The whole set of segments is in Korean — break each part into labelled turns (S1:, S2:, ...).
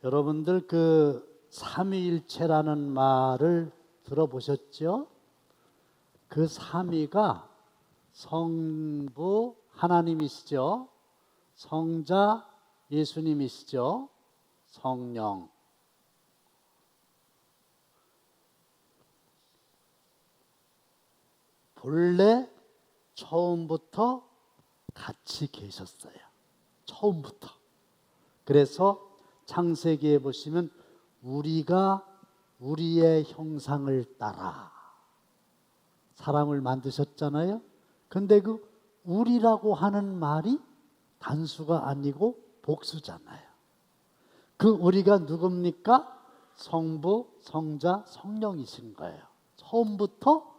S1: 여러분들 그 삼위일체라는 말을 들어보셨죠? 그 삼위가 성부 하나님이시죠. 성자 예수님이시죠. 성령. 본래 처음부터 같이 계셨어요. 처음부터. 그래서 창세기에 보시면 우리가 우리의 형상을 따라 사람을 만드셨잖아요. 근데 그 우리라고 하는 말이 단수가 아니고 복수잖아요. 그 우리가 누굽니까? 성부, 성자, 성령이신 거예요. 처음부터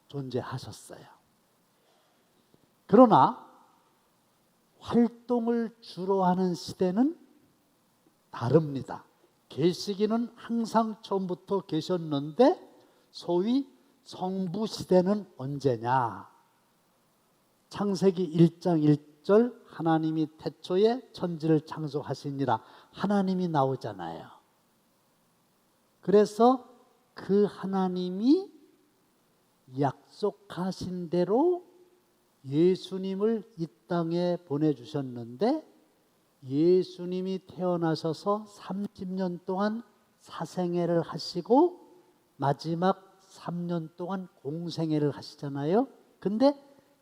S1: 존재하셨어요. 그러나 활동을 주로 하는 시대는 다릅니다. 계시기는 항상 처음부터 계셨는데 소위 성부 시대는 언제냐? 창세기 1장 1절 하나님이 태초에 천지를 창조하시니라 하나님이 나오잖아요. 그래서 그 하나님이 약속하신 대로 예수님을 이 땅에 보내주셨는데 예수님이 태어나셔서 30년 동안 사생애를 하시고 마지막 3년 동안 공생애를 하시잖아요. 근데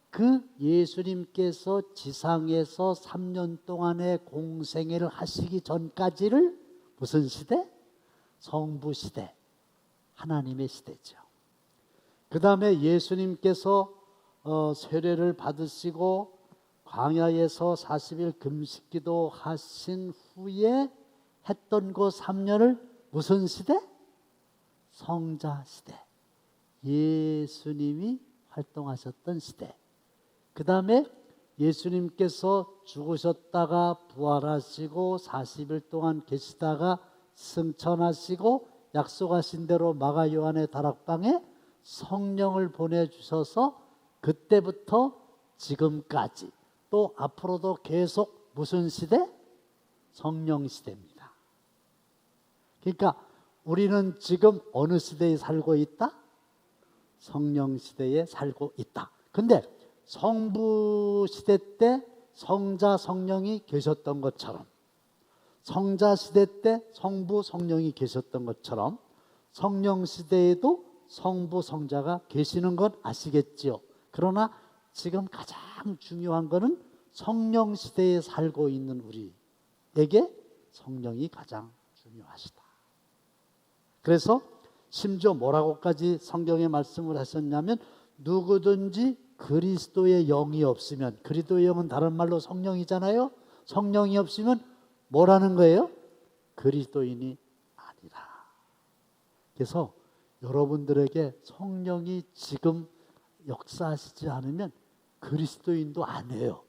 S1: 그 예수님께서 지상에서 3년 동안의 공생애를 하시기 전까지를 무슨 시대? 성부 시대, 하나님의 시대죠. 그 다음에 예수님께서 세례를 받으시고 광야에서 40일 금식기도 하신 후에 했던 그 3년을 무슨 시대? 성자 시대. 예수님이 활동하셨던 시대. 그 다음에 예수님께서 죽으셨다가 부활하시고 40일 동안 계시다가 승천하시고 약속하신 대로 마가 요한의 다락방에 성령을 보내주셔서 그때부터 지금까지 또 앞으로도 계속 무슨 시대? 성령 시대입니다. 그러니까 우리는 지금 어느 시대에 살고 있다? 성령 시대에 살고 있다. 근데 성부 시대 때 성자 성령이 계셨던 것처럼 성자 시대 때 성부 성령이 계셨던 것처럼 성령 시대에도 성부 성자가 계시는 건 아시겠지요. 그러나 지금 가장 중요한 것은 성령 시대에 살고 있는 우리에게 성령이 가장 중요하시다. 그래서 심지어 뭐라고까지 성경에 말씀을 하셨냐면 누구든지 그리스도의 영이 없으면, 그리스도의 영은 다른 말로 성령이잖아요. 성령이 없으면 뭐라는 거예요? 그리스도인이 아니라. 그래서 여러분들에게 성령이 지금 역사하시지 않으면 그리스도인도 아니에요.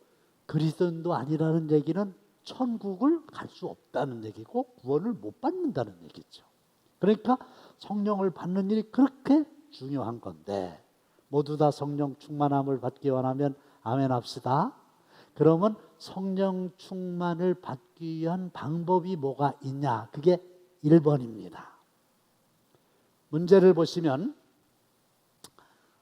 S1: 그리스도인도 아니라는 얘기는 천국을 갈 수 없다는 얘기고 구원을 못 받는다는 얘기죠. 그러니까 성령을 받는 일이 그렇게 중요한 건데 모두 다 성령 충만함을 받기 원하면 아멘 합시다. 그러면 성령 충만을 받기 위한 방법이 뭐가 있냐? 그게 1번입니다. 문제를 보시면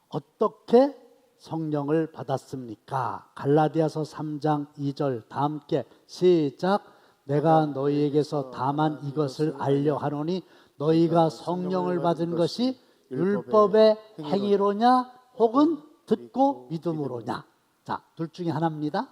S1: 어떻게 성령을 받았습니까? 갈라디아서 3장 2절 다 함께 시작. 내가 너희에게서 다만 이것을 알려 하노니 너희가 성령을 받은 것이 율법의 행위로냐 혹은 듣고 믿음으로냐. 자, 둘 중에 하나입니다.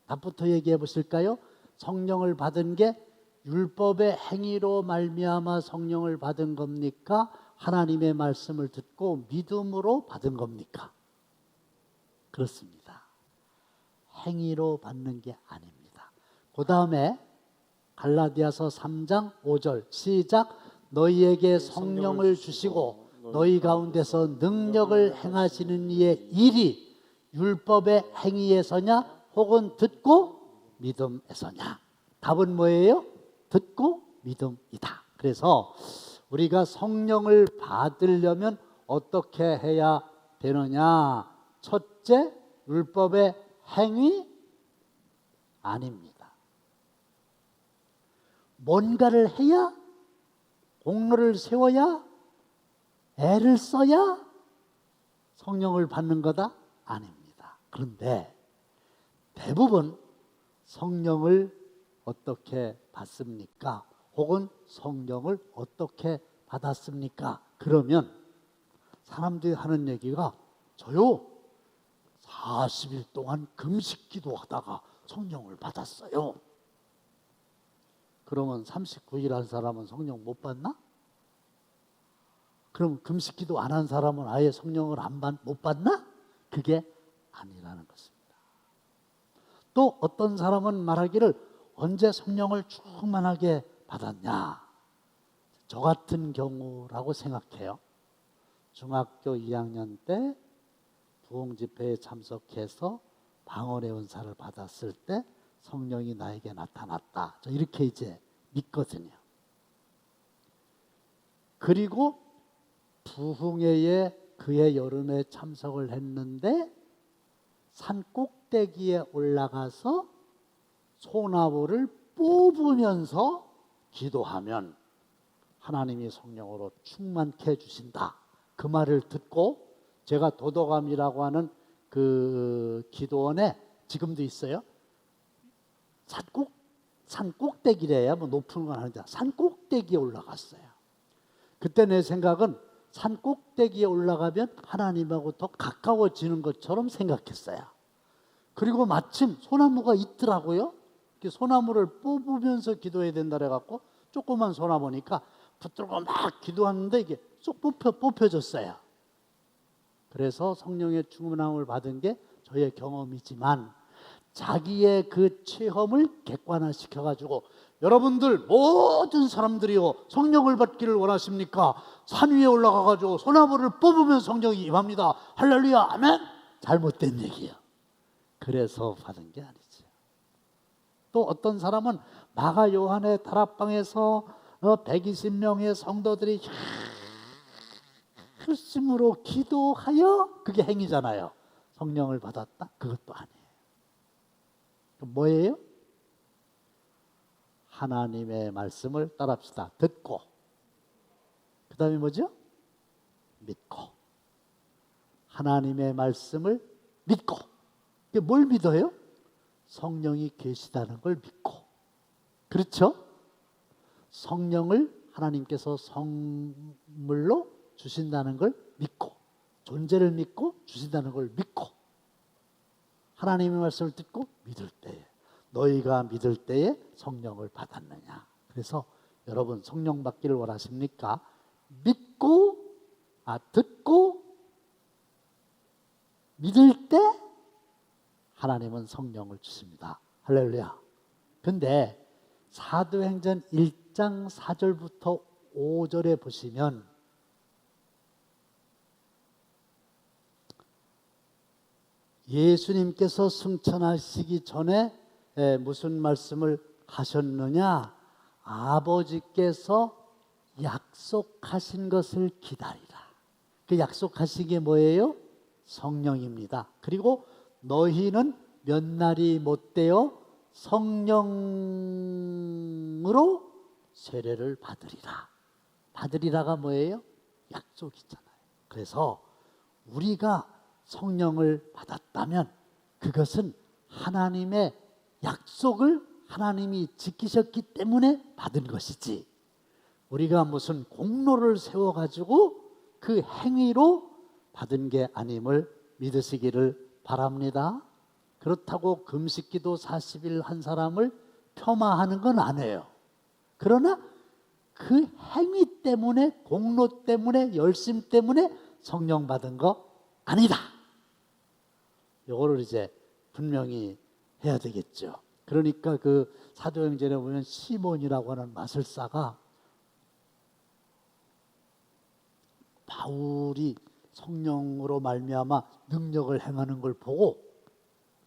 S1: 답부터 얘기해 보실까요? 성령을 받은 게 율법의 행위로 말미암아 성령을 받은 겁니까? 하나님의 말씀을 듣고 믿음으로 받은 겁니까? 그렇습니다. 행위로 받는 게 아닙니다. 그 다음에 갈라디아서 3장 5절 시작. 너희에게 성령을 주시고 너희 가운데서 능력을 행하시는 이의 일이 율법의 행위에서냐 혹은 듣고 믿음에서냐. 답은 뭐예요? 듣고 믿음이다. 그래서 우리가 성령을 받으려면 어떻게 해야 되느냐? 첫째, 율법의 행위 아닙니다. 뭔가를 해야, 공로를 세워야, 애를 써야 성령을 받는 거다? 아닙니다. 그런데 대부분 성령을 어떻게 받습니까? 혹은 성령을 어떻게 받았습니까? 그러면 사람들이 하는 얘기가 저요 40일 동안 금식 기도하다가 성령을 받았어요. 그러면 39일 한 사람은 성령 못 받나? 그럼 금식 기도 안 한 사람은 아예 성령을 못 받나? 그게 아니라는 것입니다. 또 어떤 사람은 말하기를 언제 성령을 충만하게 받았냐? 저 같은 경우라고 생각해요. 중학교 2학년 때 부흥집회에 참석해서 방언의 은사를 받았을 때 성령이 나에게 나타났다. 저 이렇게 이제 믿거든요. 그리고 부흥회에 그해 여름에 참석을 했는데 산 꼭대기에 올라가서 소나무를 뽑으면서 기도하면 하나님이 성령으로 충만케 해주신다. 그 말을 듣고 제가 도도감이라고 하는 그 기도원에 지금도 있어요. 산 꼭대기래야 뭐 높은 건 아닌데 산 꼭대기에 올라갔어요. 그때 내 생각은 산 꼭대기에 올라가면 하나님하고 더 가까워지는 것처럼 생각했어요. 그리고 마침 소나무가 있더라고요. 소나무를 뽑으면서 기도해야 된다 그래갖고 조그만 소나무니까 붙들고 막 기도하는데 이게 쏙 뽑혀졌어요. 그래서 성령의 충만함을 받은 게 저의 경험이지만 자기의 그 체험을 객관화시켜가지고 여러분들 모든 사람들이요 성령을 받기를 원하십니까? 산 위에 올라가가지고 소나무를 뽑으면 성령이 임합니다. 할렐루야 아멘. 잘못된 얘기예요. 그래서 받은 게 아니죠. 또 어떤 사람은 마가 요한의 다락방에서 120명의 성도들이 열심으로 기도하여 그게 행위잖아요. 성령을 받았다? 그것도 아니에요. 뭐예요? 하나님의 말씀을 따라합시다. 듣고 그 다음에 뭐죠? 믿고 하나님의 말씀을 믿고 뭘 믿어요? 성령이 계시다는 걸 믿고 그렇죠? 성령을 하나님께서 선물로 주신다는 걸 믿고 존재를 믿고 주신다는 걸 믿고 하나님의 말씀을 듣고 믿을 때에 너희가 믿을 때에 성령을 받았느냐. 그래서 여러분 성령 받기를 원하십니까? 듣고 믿을 때 하나님은 성령을 주십니다. 할렐루야. 근데 사도행전 1장 4절부터 5절에 보시면 예수님께서 승천하시기 전에 무슨 말씀을 하셨느냐? 아버지께서 약속하신 것을 기다리라. 그 약속하신 게 뭐예요? 성령입니다. 그리고 너희는 몇 날이 못되어 성령으로 세례를 받으리라. 받으리라가 뭐예요? 약속이잖아요. 그래서 우리가 성령을 받았다면 그것은 하나님의 약속을 하나님이 지키셨기 때문에 받은 것이지 우리가 무슨 공로를 세워가지고 그 행위로 받은 게 아님을 믿으시기를 바랍니다. 그렇다고 금식기도 40일 한 사람을 폄하하는 건 아니에요. 그러나 그 행위 때문에 공로 때문에 열심 때문에 성령 받은 거 아니다. 요거를 이제 분명히 해야 되겠죠. 그러니까 그 사도행전에 보면 시몬이라고 하는 마술사가 바울이 성령으로 말미암아 능력을 행하는 걸 보고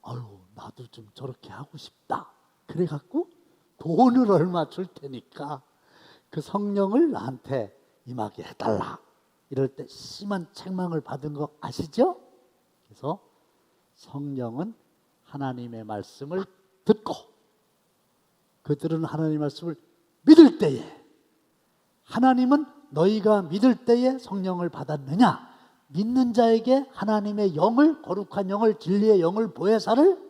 S1: 아유 나도 좀 저렇게 하고 싶다. 그래갖고 돈을 얼마 줄 테니까 그 성령을 나한테 임하게 해달라. 이럴 때 심한 책망을 받은 거 아시죠? 그래서 성령은 하나님의 말씀을 듣고 그들은 하나님의 말씀을 믿을 때에, 하나님은 너희가 믿을 때에 성령을 받았느냐? 믿는 자에게 하나님의 영을, 거룩한 영을, 진리의 영을, 보혜사를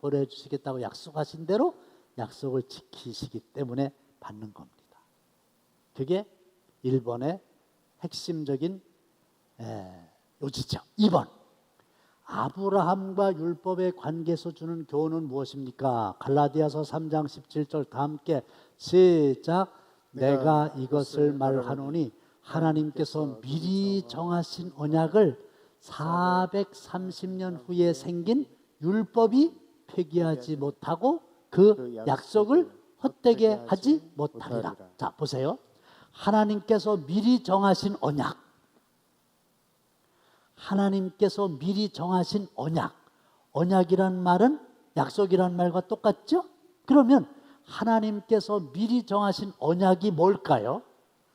S1: 보내주시겠다고 약속하신 대로 약속을 지키시기 때문에 받는 겁니다. 그게 1번의 핵심적인 요지죠. 2번, 아브라함과 율법의 관계에서 주는 교훈은 무엇입니까? 갈라디아서 3장 17절 다 함께 시작. 내가 이것을 말하노니 하나님께서 미리 정하신 언약을 430년 후에 생긴 율법이 폐기하지 못하고 그 약속을 헛되게 하지 못하리라. 자, 보세요. 하나님께서 미리 정하신 언약, 하나님께서 미리 정하신 언약, 언약이란 말은 약속이란 말과 똑같죠? 그러면 하나님께서 미리 정하신 언약이 뭘까요?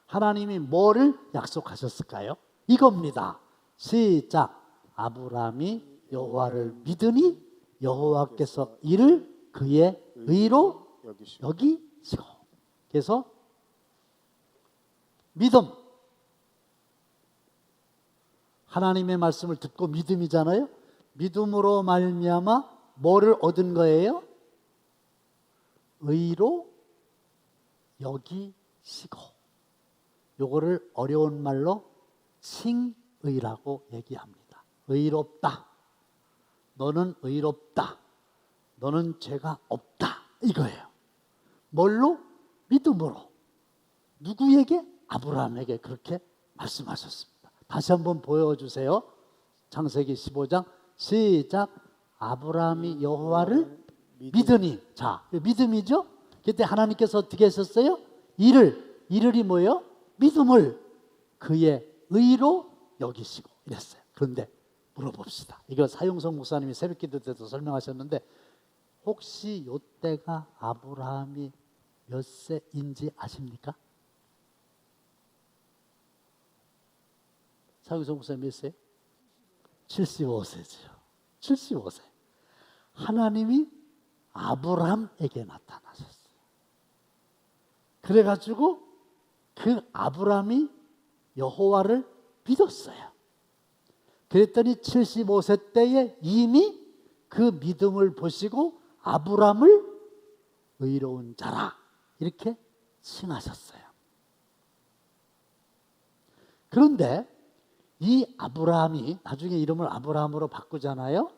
S1: 하나님이 뭐를 약속하셨을까요? 이겁니다. 시작. 아브라함이 여호와를 믿으니 여호와께서 이를 그의 의로 여기시고. 그래서 믿음, 하나님의 말씀을 듣고 믿음이잖아요. 믿음으로 말미암아 뭐를 얻은 거예요? 의로 여기시고. 요거를 어려운 말로 칭의라고 얘기합니다. 의롭다. 너는 의롭다. 너는 죄가 없다. 이거예요. 뭘로? 믿음으로. 누구에게? 아브라함에게 그렇게 말씀하셨습니다. 다시 한번 보여주세요. 창세기 15장 시작. 아브라함이 여호와를 믿으니. 자, 믿음이죠? 그때 하나님께서 어떻게 하셨어요? 이를이 뭐예요? 믿음을 그의 의로 여기시고 이랬어요. 그런데 물어봅시다. 이거 사용성 목사님이 새벽기도 때도 설명하셨는데, 혹시 이때가 아브라함이 몇 세인지 아십니까? 사용성 목사님 몇 세? 75세죠. 75세. 하나님이 아브라함에게 나타나셨어요. 그래가지고 그 아브라함이 여호와를 믿었어요. 그랬더니 75세 때에 이미 그 믿음을 보시고 아브라함을 의로운 자라 이렇게 칭하셨어요. 그런데 이 아브라함이 나중에 이름을 아브라함으로 바꾸잖아요.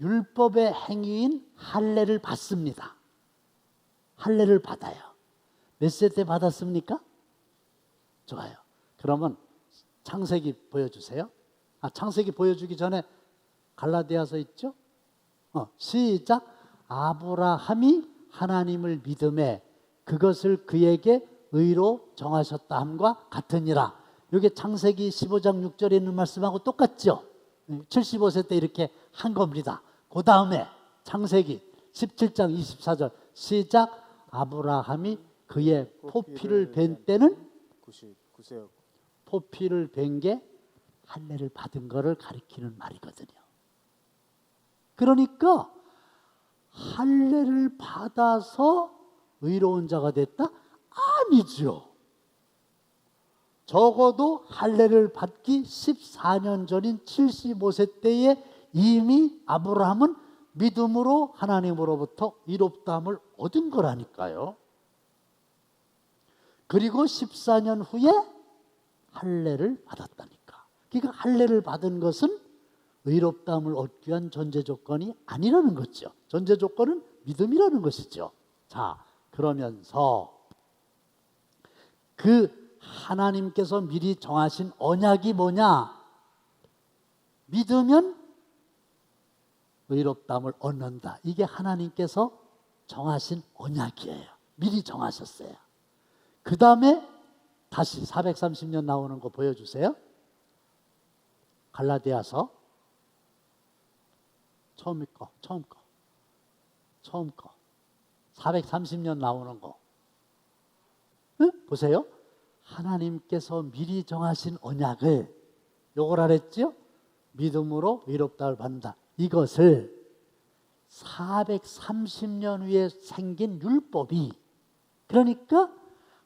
S1: 율법의 행위인 할례를 받습니다. 할례를 받아요. 몇 세 때 받았습니까? 좋아요. 그러면 창세기 보여주세요. 창세기 보여주기 전에 갈라디아서 있죠? 시작. 아브라함이 하나님을 믿음에 그것을 그에게 의로 정하셨다 함과 같으니라. 이게 창세기 15장 6절에 있는 말씀하고 똑같죠? 75세 때 이렇게 한 겁니다. 그 다음에 창세기 17장 24절 시작. 아브라함이 그의 포피를 벤 때는
S2: 99세였고,
S1: 포피를 벤 게 할례를 받은 거를 가리키는 말이거든요. 그러니까 할례를 받아서 의로운 자가 됐다? 아니죠. 적어도 할례를 받기 14년 전인 75세 때에 이미 아브라함은 믿음으로 하나님으로부터 의롭다함을 얻은 거라니까요. 그리고 14년 후에 할례를 받았다니까. 그러니까 할례를 받은 것은 의롭다함을 얻기 위한 전제 조건이 아니라는 거죠. 전제 조건은 믿음이라는 것이죠. 자, 그러면서 그 하나님께서 미리 정하신 언약이 뭐냐? 믿으면 의롭다함을 얻는다. 이게 하나님께서 정하신 언약이에요. 미리 정하셨어요. 그 다음에 다시 430년 나오는 거 보여주세요. 갈라디아서 처음 거 430년 나오는 거. 응? 보세요. 하나님께서 미리 정하신 언약을 요걸 알았죠? 믿음으로 의롭다를 받는다. 이것을 430년 후에 생긴 율법이, 그러니까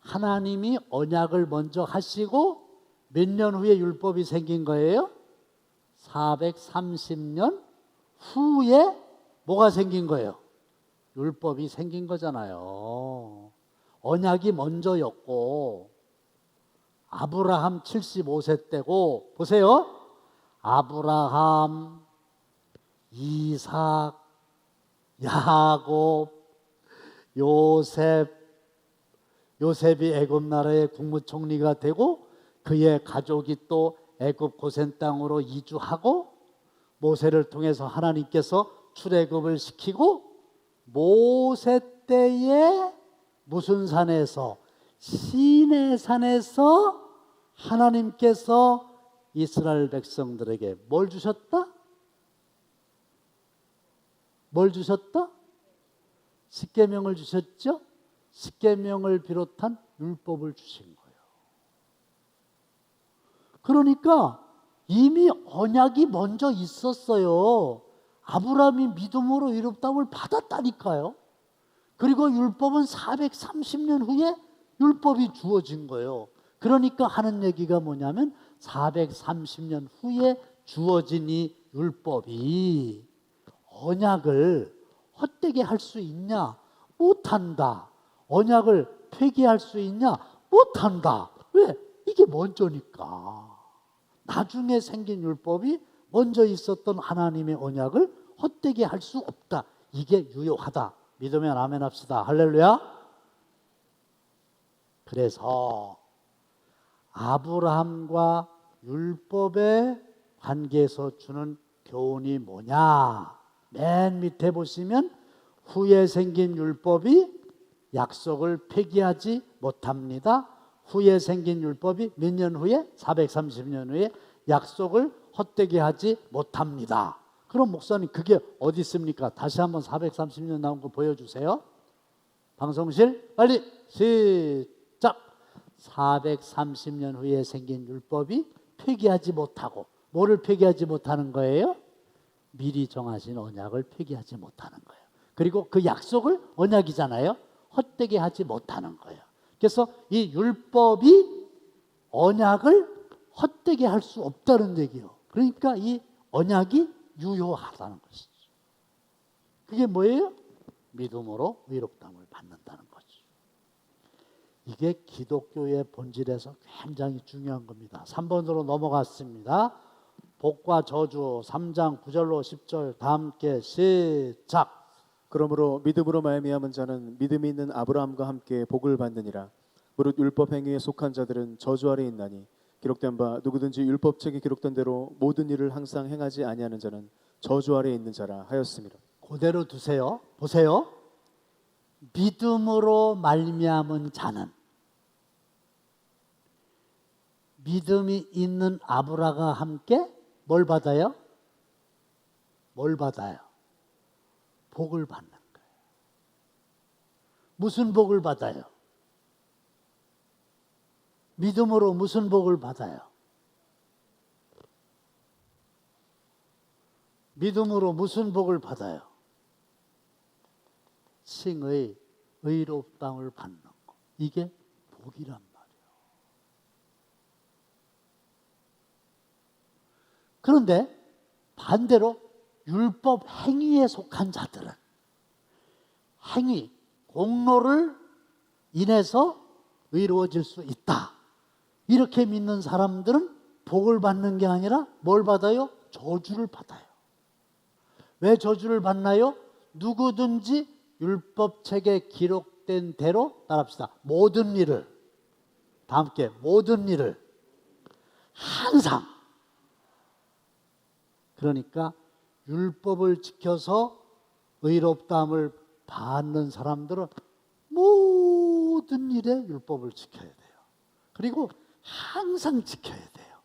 S1: 하나님이 언약을 먼저 하시고 몇 년 후에 율법이 생긴 거예요? 430년 후에 뭐가 생긴 거예요? 율법이 생긴 거잖아요. 언약이 먼저였고 아브라함 75세 때고, 보세요. 아브라함, 이삭, 야곱, 요셉이 애굽 나라의 국무총리가 되고 그의 가족이 또 애굽 고센 땅으로 이주하고 모세를 통해서 하나님께서 출애굽을 시키고, 모세 때에 무슨 산에서? 시내산에서 하나님께서 이스라엘 백성들에게 뭘 주셨다? 뭘 주셨다? 십계명을 주셨죠? 십계명을 비롯한 율법을 주신 거예요. 그러니까 이미 언약이 먼저 있었어요. 아브라함이 믿음으로 의롭다함을 받았다니까요. 그리고 율법은 430년 후에 율법이 주어진 거예요. 그러니까 하는 얘기가 뭐냐면 430년 후에 주어진 이 율법이 언약을 헛되게 할 수 있냐? 못한다. 언약을 폐기할 수 있냐? 못한다. 왜? 이게 먼저니까. 나중에 생긴 율법이 먼저 있었던 하나님의 언약을 헛되게 할 수 없다. 이게 유효하다. 믿으면 아멘 합시다. 할렐루야. 그래서 아브라함과 율법의 관계에서 주는 교훈이 뭐냐? 맨 밑에 보시면 후에 생긴 율법이 약속을 폐기하지 못합니다. 후에 생긴 율법이 몇 년 후에? 430년 후에 약속을 헛되게 하지 못합니다. 그럼 목사님 그게 어디 있습니까? 다시 한번 430년 나온 거 보여주세요. 방송실 빨리 시작. 430년 후에 생긴 율법이 폐기하지 못하고, 뭐를 폐기하지 못하는 거예요? 미리 정하신 언약을 폐기하지 못하는 거예요. 그리고 그 약속을, 언약이잖아요, 헛되게 하지 못하는 거예요. 그래서 이 율법이 언약을 헛되게 할 수 없다는 얘기예요. 그러니까 이 언약이 유효하다는 것이죠. 그게 뭐예요? 믿음으로 의롭다함을 받는다는 거죠. 이게 기독교의 본질에서 굉장히 중요한 겁니다. 3번으로 넘어갔습니다. 복과 저주 3장 9절로 10절 다 함께 시작.
S2: 그러므로 믿음으로 말미암은 자는 믿음이 있는 아브라함과 함께 복을 받느니라. 무릇 율법 행위에 속한 자들은 저주 아래 있나니 기록된 바 누구든지 율법책에 기록된 대로 모든 일을 항상 행하지 아니하는 자는 저주 아래 있는 자라 하였습니다.
S1: 그대로 두세요. 보세요. 믿음으로 말미암은 자는, 믿음이 있는 아브라함과 함께 뭘 받아요? 뭘 받아요? 복을 받는 거예요. 무슨 복을 받아요? 믿음으로 무슨 복을 받아요? 믿음으로 무슨 복을 받아요? 칭의 의롭다함을 받는 거. 이게 복이란 말이에요. 그런데 반대로 율법 행위에 속한 자들은 행위, 공로를 인해서 의로워질 수 있다. 이렇게 믿는 사람들은 복을 받는 게 아니라 뭘 받아요? 저주를 받아요. 왜 저주를 받나요? 누구든지 율법책에 기록된 대로, 따라합시다, 모든 일을, 다 함께 모든 일을 항상, 그러니까 율법을 지켜서 의롭다함을 받는 사람들은 모든 일에 율법을 지켜야 돼요. 그리고 항상 지켜야 돼요.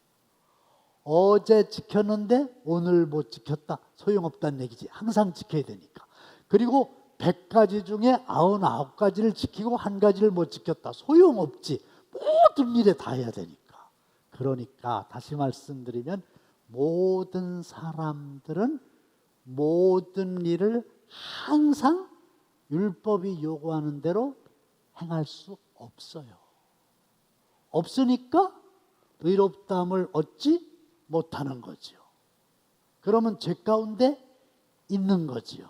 S1: 어제 지켰는데 오늘 못 지켰다, 소용없다는 얘기지. 항상 지켜야 되니까. 그리고 100가지 중에 99가지를 지키고 한 가지를 못 지켰다, 소용없지. 모든 일에 다 해야 되니까. 그러니까 다시 말씀드리면 모든 사람들은 모든 일을 항상 율법이 요구하는 대로 행할 수 없어요. 없으니까 의롭다함을 얻지 못하는 거지요. 그러면 죄 가운데 있는 거지요.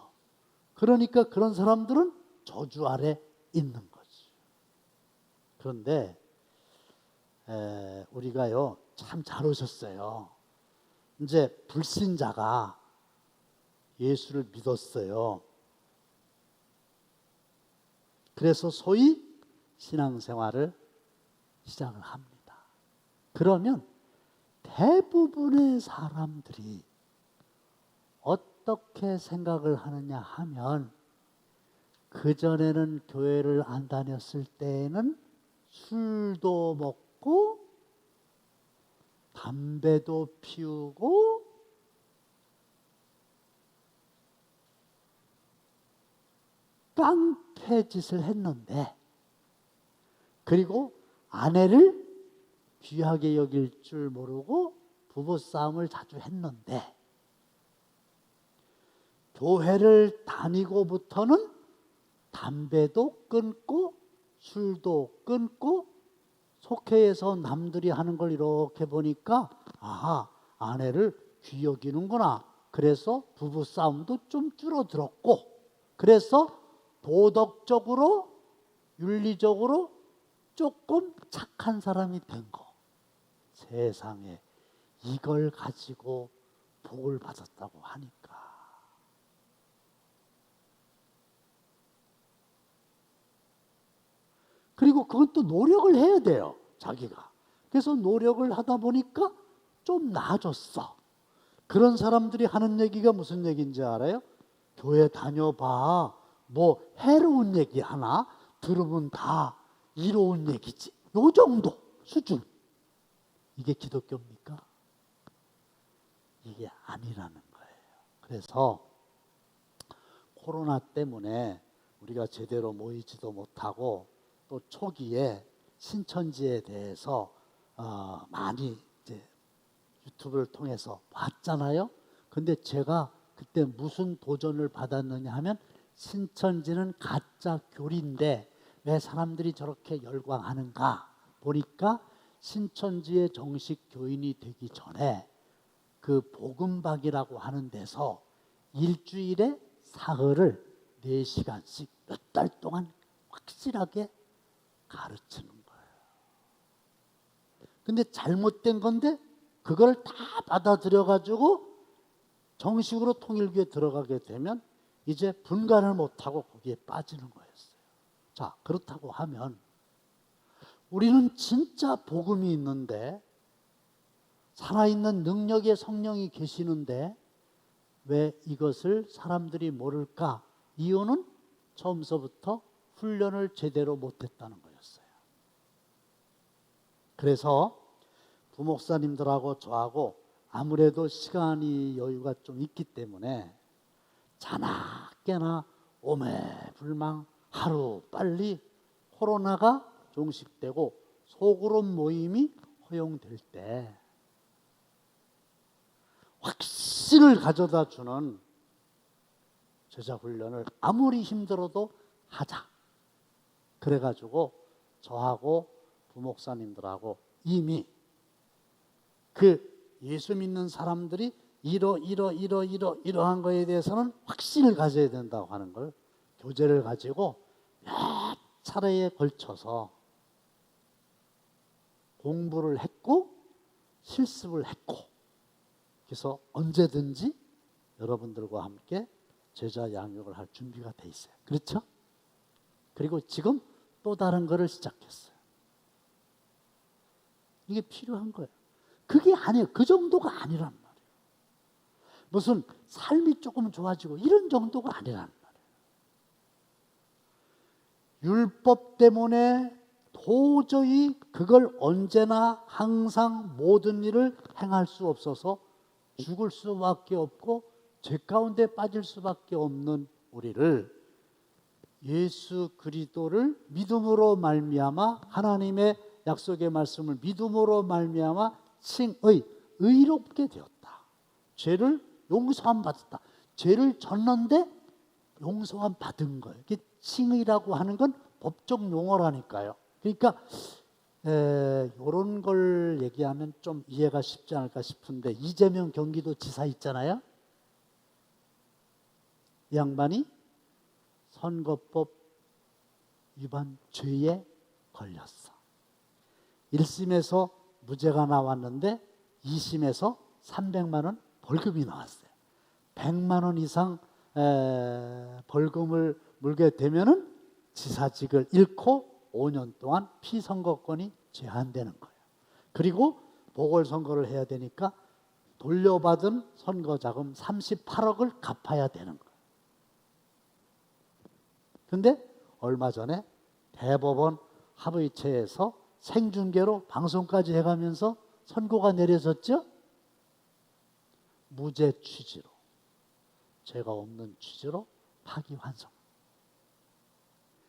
S1: 그러니까 그런 사람들은 저주 아래 있는 거지. 그런데 우리가요 참 잘 오셨어요. 이제 불신자가 예수를 믿었어요. 그래서 소위 신앙생활을 시작을 합니다. 그러면 대부분의 사람들이 어떻게 생각을 하느냐 하면 그전에는 교회를 안 다녔을 때에는 술도 먹고 담배도 피우고 깡패 짓을 했는데, 그리고 아내를 귀하게 여길 줄 모르고 부부싸움을 자주 했는데, 교회를 다니고부터는 담배도 끊고 술도 끊고 속회에서 남들이 하는 걸 이렇게 보니까 아하, 아내를 귀 여기는구나. 그래서 부부싸움도 좀 줄어들었고, 그래서 도덕적으로 윤리적으로 조금 착한 사람이 된 거. 세상에 이걸 가지고 복을 받았다고 하니까. 그리고 그건 또 노력을 해야 돼요, 자기가. 그래서 노력을 하다 보니까 좀 나아졌어. 그런 사람들이 하는 얘기가 무슨 얘기인지 알아요? 교회 다녀봐. 뭐 해로운 얘기 하나 들으면 다 이로운 얘기지. 요 정도 수준. 이게 기독교입니까? 이게 아니라는 거예요. 그래서 코로나 때문에 우리가 제대로 모이지도 못하고 또 초기에 신천지에 대해서 많이 이제 유튜브를 통해서 봤잖아요. 근데 제가 그때 무슨 도전을 받았느냐 하면 신천지는 가짜 교리인데 왜 사람들이 저렇게 열광하는가 보니까 신천지의 정식 교인이 되기 전에 그 복음박이라고 하는 데서 일주일에 사흘을 4시간씩 몇 달 동안 확실하게 가르치는 거예요. 근데 잘못된 건데 그걸 다 받아들여 가지고 정식으로 통일교에 들어가게 되면 이제 분간을 못하고 거기에 빠지는 거였어요. 자, 그렇다고 하면 우리는 진짜 복음이 있는데 살아있는 능력의 성령이 계시는데 왜 이것을 사람들이 모를까? 이유는 처음서부터 훈련을 제대로 못했다는 거였어요. 그래서 부목사님들하고 저하고 아무래도 시간이 여유가 좀 있기 때문에 자나 깨나 오매불망 하루 빨리 코로나가 종식되고 소그룹 모임이 허용될 때 확신을 가져다 주는 제자 훈련을 아무리 힘들어도 하자. 그래가지고 저하고 부목사님들하고 이미 그 예수 믿는 사람들이 이러한 거에 대해서는 확신을 가져야 된다고 하는 걸 교재를 가지고 몇 차례에 걸쳐서 공부를 했고 실습을 했고, 그래서 언제든지 여러분들과 함께 제자 양육을 할 준비가 돼 있어요. 그렇죠? 그리고 지금 또 다른 거를 시작했어요. 이게 필요한 거예요. 그게 아니에요. 그 정도가 아니란 말이에요. 무슨 삶이 조금 좋아지고 이런 정도가 아니란 말이에요. 율법 때문에 도저히 그걸 언제나 항상 모든 일을 행할 수 없어서 죽을 수밖에 없고 죄 가운데 빠질 수밖에 없는 우리를 예수 그리스도를 믿음으로 말미암아 하나님의 약속의 말씀을 믿음으로 말미암아 칭의 의롭게 되었다. 죄를 용서함 받았다. 죄를 졌는데 용서만 받은 거예요. 이게 칭의라고 하는 건 법적 용어라니까요. 그러니까 이런 걸 얘기하면 좀 이해가 쉽지 않을까 싶은데, 이재명 경기도지사 있잖아요. 이 양반이 선거법 위반 죄에 걸렸어. 1심에서 무죄가 나왔는데 2심에서 300만 원 벌금이 나왔어요. 100만 원 이상 벌금을 물게 되면은 지사직을 잃고 5년 동안 피선거권이 제한되는 거예요. 그리고 보궐선거를 해야 되니까 돌려받은 선거자금 38억을 갚아야 되는 거예요. 근데 얼마 전에 대법원 합의체에서 생중계로 방송까지 해가면서 선고가 내려졌죠. 무죄 취지로, 죄가 없는 취지로 파기환송.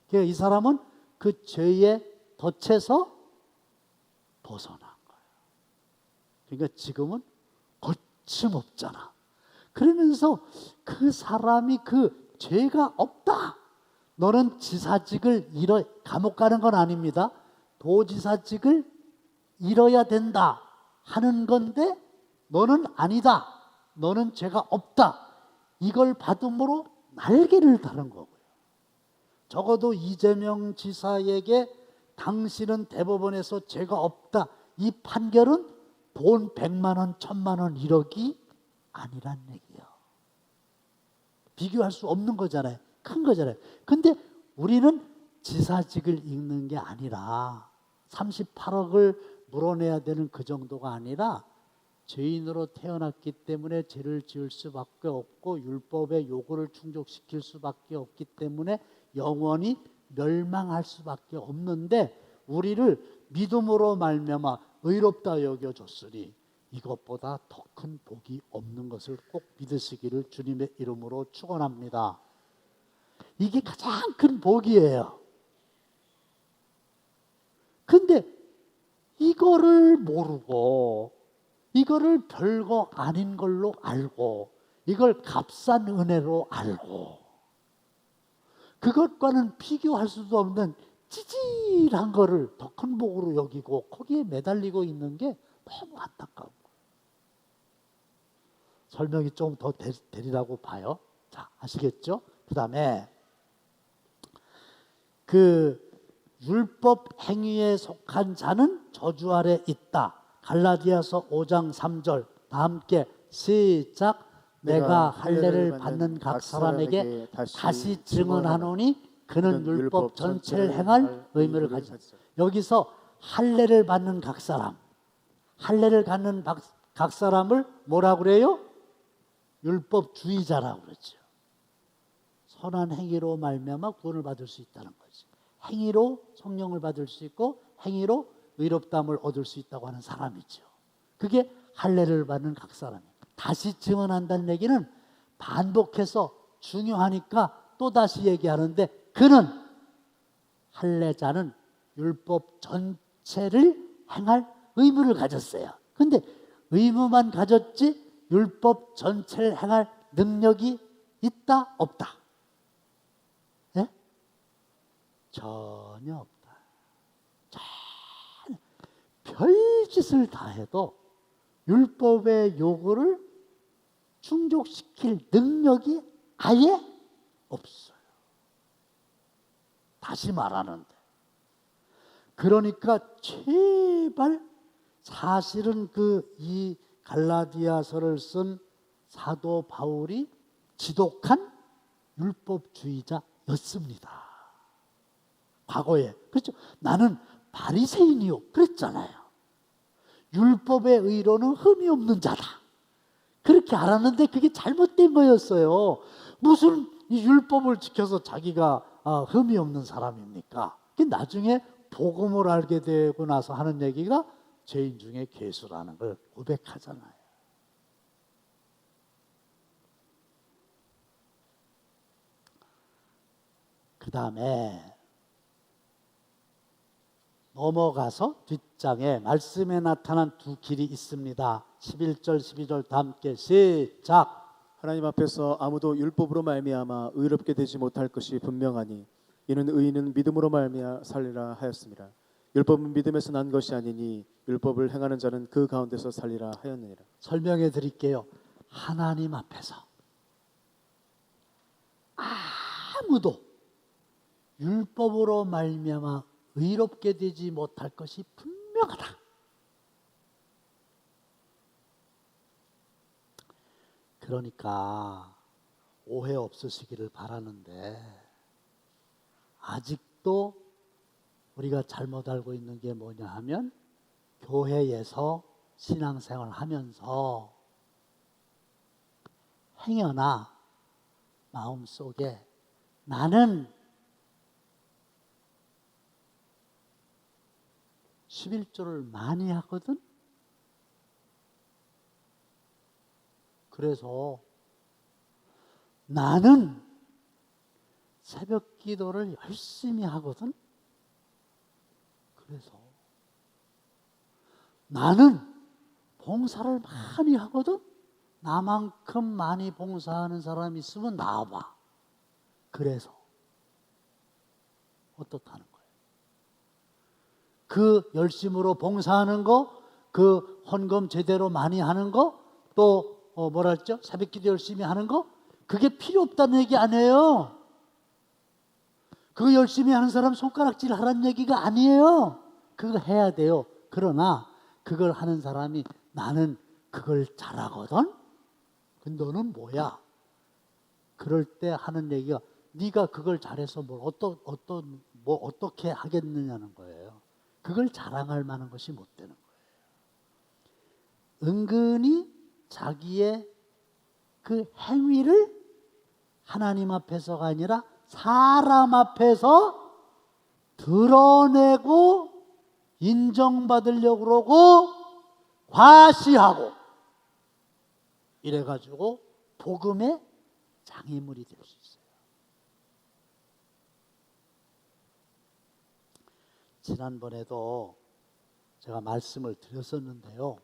S1: 그러니까 이 사람은 그 죄에 덫에서 벗어난 거예요. 그러니까 지금은 거침없잖아. 그러면서 그 사람이 그 죄가 없다. 너는 지사직을 잃어, 감옥 가는 건 아닙니다. 도지사직을 잃어야 된다 하는 건데 너는 아니다. 너는 죄가 없다. 이걸 받음으로 날개를 다른 거고요. 적어도 이재명 지사에게 당신은 대법원에서 죄가 없다. 이 판결은 돈 100만 원, 1000만 원, 1억이 아니란 얘기예요. 비교할 수 없는 거잖아요. 큰 거잖아요. 근데 우리는 지사직을 잃는 게 아니라 38억을 물어내야 되는 그 정도가 아니라 죄인으로 태어났기 때문에 죄를 지을 수밖에 없고 율법의 요구를 충족시킬 수밖에 없기 때문에 영원히 멸망할 수밖에 없는데 우리를 믿음으로 말미암아 의롭다 여겨줬으니 이것보다 더 큰 복이 없는 것을 꼭 믿으시기를 주님의 이름으로 축원합니다. 이게 가장 큰 복이에요. 근데 이거를 모르고 이거를 별거 아닌 걸로 알고 이걸 값싼 은혜로 알고 그것과는 비교할 수도 없는 찌질한 거를 더 큰 복으로 여기고 거기에 매달리고 있는 게 너무 안타까운 거예요. 설명이 좀 더 되리라고 봐요. 자, 아시겠죠? 그 다음에 그 율법 행위에 속한 자는 저주 아래 있다. 갈라디아서 5장 3절 다 함께 시작. 내가 할례를 받는 각 사람에게 다시 증언하노니 그는 율법 전체를 행할 의무를 가진다. 여기서 할례를 받는 각 사람, 할례를 갖는 각 사람을 뭐라고 그래요? 율법주의자라고 그러죠. 선한 행위로 말미암아 구원을 받을 수 있다는 거지. 행위로 성령을 받을 수 있고 행위로 의롭다함을 얻을 수 있다고 하는 사람이죠. 그게 할례를 받는 각 사람이에요. 다시 증언한다는 얘기는 반복해서 중요하니까 또다시 얘기하는데 그는 할례자는 율법 전체를 행할 의무를 가졌어요. 근데 의무만 가졌지 율법 전체를 행할 능력이 있다 없다? 예? 전혀 없다. 별짓을 다 해도 율법의 요구를 충족시킬 능력이 아예 없어요. 다시 말하는데 그러니까 제발 사실은 이 갈라디아서를 쓴 사도 바울이 지독한 율법주의자였습니다. 과거에. 그렇죠? 나는 바리새인이요 그랬잖아요. 율법의 의로는 흠이 없는 자다. 그렇게 알았는데 그게 잘못된 거였어요. 무슨 이 율법을 지켜서 자기가 흠이 없는 사람입니까? 나중에 복음을 알게 되고 나서 하는 얘기가 죄인 중에 괴수라는 걸 고백하잖아요. 그 다음에 넘어가서 뒷장에 말씀에 나타난 두 길이 있습니다. 11절 12절 다 함께 시작.
S2: 하나님 앞에서 아무도 율법으로 말미암아 의롭게 되지 못할 것이 분명하니 이는 의인은 믿음으로 말미암아 살리라 하였습니다. 율법은 믿음에서 난 것이 아니니 율법을 행하는 자는 그 가운데서 살리라 하였느니라.
S1: 설명해 드릴게요. 하나님 앞에서 아무도 율법으로 말미암아 의롭게 되지 못할 것이 분명하다. 그러니까 오해 없으시기를 바라는데 아직도 우리가 잘못 알고 있는 게 뭐냐 하면 교회에서 신앙생활 하면서 행여나 마음속에 나는 11조를 많이 하거든. 그래서 나는 새벽 기도를 열심히 하거든. 그래서 나는 봉사를 많이 하거든. 나만큼 많이 봉사하는 사람이 있으면 나와봐. 그래서 어떻다는 거예요? 그 열심으로 봉사하는 거, 그 헌금 제대로 많이 하는 거, 또 뭐라 했죠? 새벽기도 열심히 하는 거, 그게 필요 없다는 얘기 아니에요. 그거 열심히 하는 사람 손가락질 하라는 얘기가 아니에요. 그거 해야 돼요. 그러나 그걸 하는 사람이 나는 그걸 잘하거든. 근데 너는 뭐야? 그럴 때 하는 얘기가 네가 그걸 잘해서 뭘 어떻게 하겠느냐는 거예요. 그걸 자랑할 만한 것이 못 되는 거예요. 은근히 자기의 그 행위를 하나님 앞에서가 아니라 사람 앞에서 드러내고 인정받으려고 그러고 과시하고 이래가지고 복음의 장애물이 될 수 있어요. 지난번에도 제가 말씀을 드렸었는데요.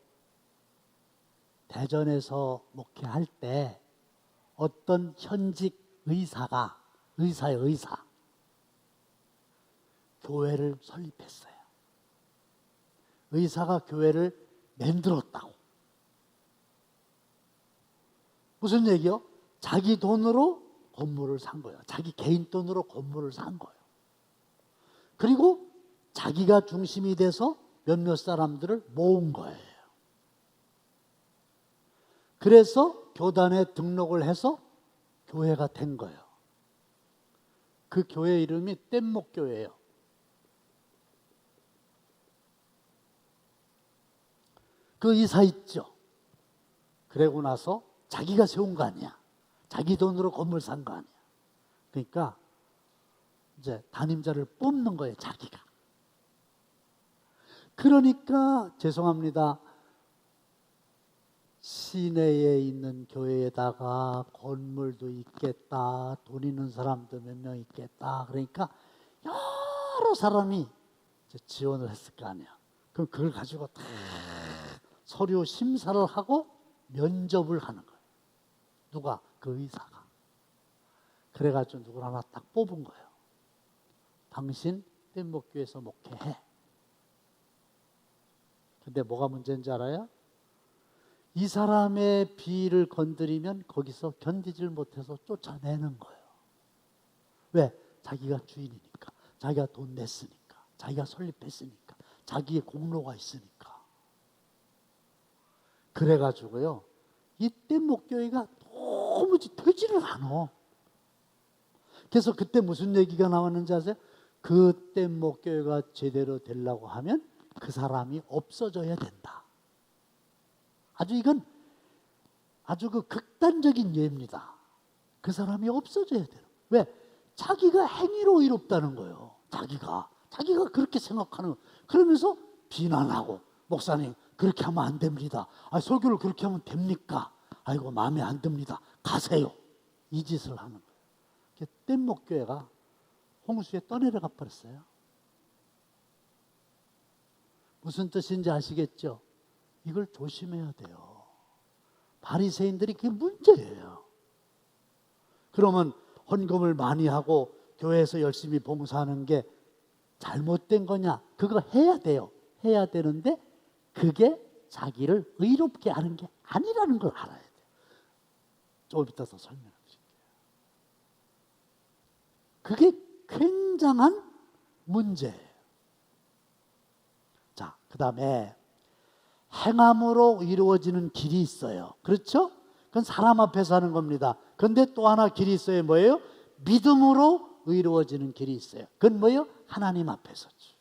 S1: 대전에서 목회할 때 어떤 현직 의사가 의사의 의사 교회를 설립했어요. 의사가 교회를 만들었다고. 무슨 얘기요? 자기 돈으로 건물을 산 거예요. 자기 개인 돈으로 건물을 산 거예요. 그리고 자기가 중심이 돼서 몇몇 사람들을 모은 거예요. 그래서 교단에 등록을 해서 교회가 된 거예요. 그 교회 이름이 뗏목교회예요. 그 이사 있죠. 그러고 나서 자기가 세운 거 아니야. 자기 돈으로 건물 산 거 아니야. 그러니까 이제 담임자를 뽑는 거예요, 자기가. 그러니까 죄송합니다. 시내에 있는 교회에다가 건물도 있겠다, 돈 있는 사람도 몇 명 있겠다. 그러니까 여러 사람이 지원을 했을 거 아니야. 그럼 그걸 가지고 다 서류 심사를 하고 면접을 하는 거예요. 누가? 그 의사가. 그래가지고 누굴 하나 딱 뽑은 거예요. 당신 뗏목교회에서 목회해. 근데 뭐가 문제인지 알아요? 이 사람의 비위를 건드리면 거기서 견디질 못해서 쫓아내는 거예요. 왜? 자기가 주인이니까. 자기가 돈 냈으니까. 자기가 설립했으니까. 자기의 공로가 있으니까. 그래가지고요. 이 뗏목교회가 도무지 되지를 않아. 그래서 그때 무슨 얘기가 나왔는지 아세요? 그 뗏목교회가 제대로 되려고 하면 그 사람이 없어져야 된다. 이건 아주 그 극단적인 예입니다. 그 사람이 없어져야 돼요. 왜? 자기가 행위로 의롭다는 거예요. 자기가 그렇게 생각하는 거예요. 그러면서 비난하고 목사님 그렇게 하면 안 됩니다. 설교를 그렇게 하면 됩니까? 아이고 마음에 안 듭니다. 가세요. 이 짓을 하는 거예요. 뗏목교회가 홍수에 떠내려가 버렸어요. 무슨 뜻인지 아시겠죠? 이걸 조심해야 돼요. 바리새인들이 그게 문제예요. 그러면 헌금을 많이 하고 교회에서 열심히 봉사하는 게 잘못된 거냐? 그거 해야 돼요. 해야 되는데 그게 자기를 의롭게 하는 게 아니라는 걸 알아야 돼요. 조금 이따 더 설명해 드릴게요. 그게 굉장한 문제예요. 자, 그 다음에 행함으로 이루어지는 길이 있어요. 그렇죠? 그건 사람 앞에서 하는 겁니다. 그런데 또 하나 길이 있어요. 뭐예요? 믿음으로 이루어지는 길이 있어요. 그건 뭐예요? 하나님 앞에서죠.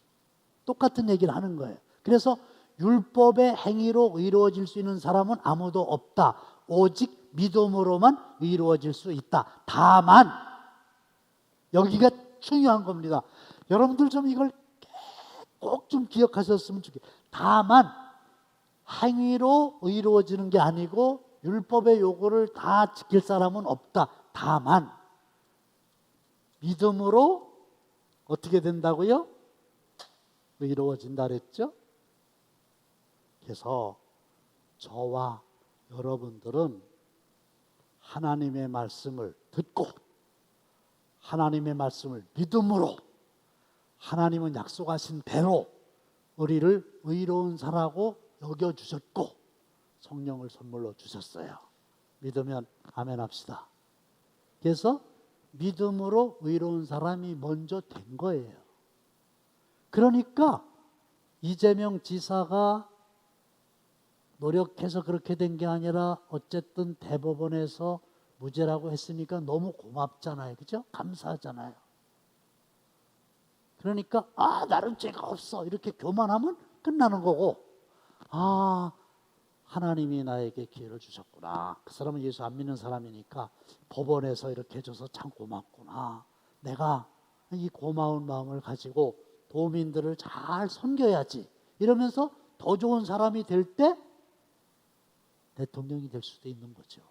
S1: 똑같은 얘기를 하는 거예요. 그래서 율법의 행위로 이루어질 수 있는 사람은 아무도 없다. 오직 믿음으로만 이루어질 수 있다. 다만 여기가 중요한 겁니다. 여러분들 좀 이걸 꼭 좀 기억하셨으면 좋겠어요. 다만 행위로 이루어지는 게 아니고 율법의 요구를 다 지킬 사람은 없다. 다만 믿음으로 어떻게 된다고요? 이루어진다 그랬죠? 그래서 저와 여러분들은 하나님의 말씀을 듣고 하나님의 말씀을 믿음으로 하나님은 약속하신 대로 우리를 의로운 자라고 여겨주셨고 성령을 선물로 주셨어요. 믿으면 아멘 합시다. 그래서 믿음으로 의로운 사람이 먼저 된 거예요. 그러니까 이재명 지사가 노력해서 그렇게 된 게 아니라 어쨌든 대법원에서 무죄라고 했으니까 너무 고맙잖아요. 그죠? 감사하잖아요. 그러니까 나는 죄가 없어 이렇게 교만하면 끝나는 거고 하나님이 나에게 기회를 주셨구나. 그 사람은 예수 안 믿는 사람이니까 법원에서 이렇게 해줘서 참 고맙구나. 내가 이 고마운 마음을 가지고 도민들을 잘 섬겨야지 이러면서 더 좋은 사람이 될 때 대통령이 될 수도 있는 거죠.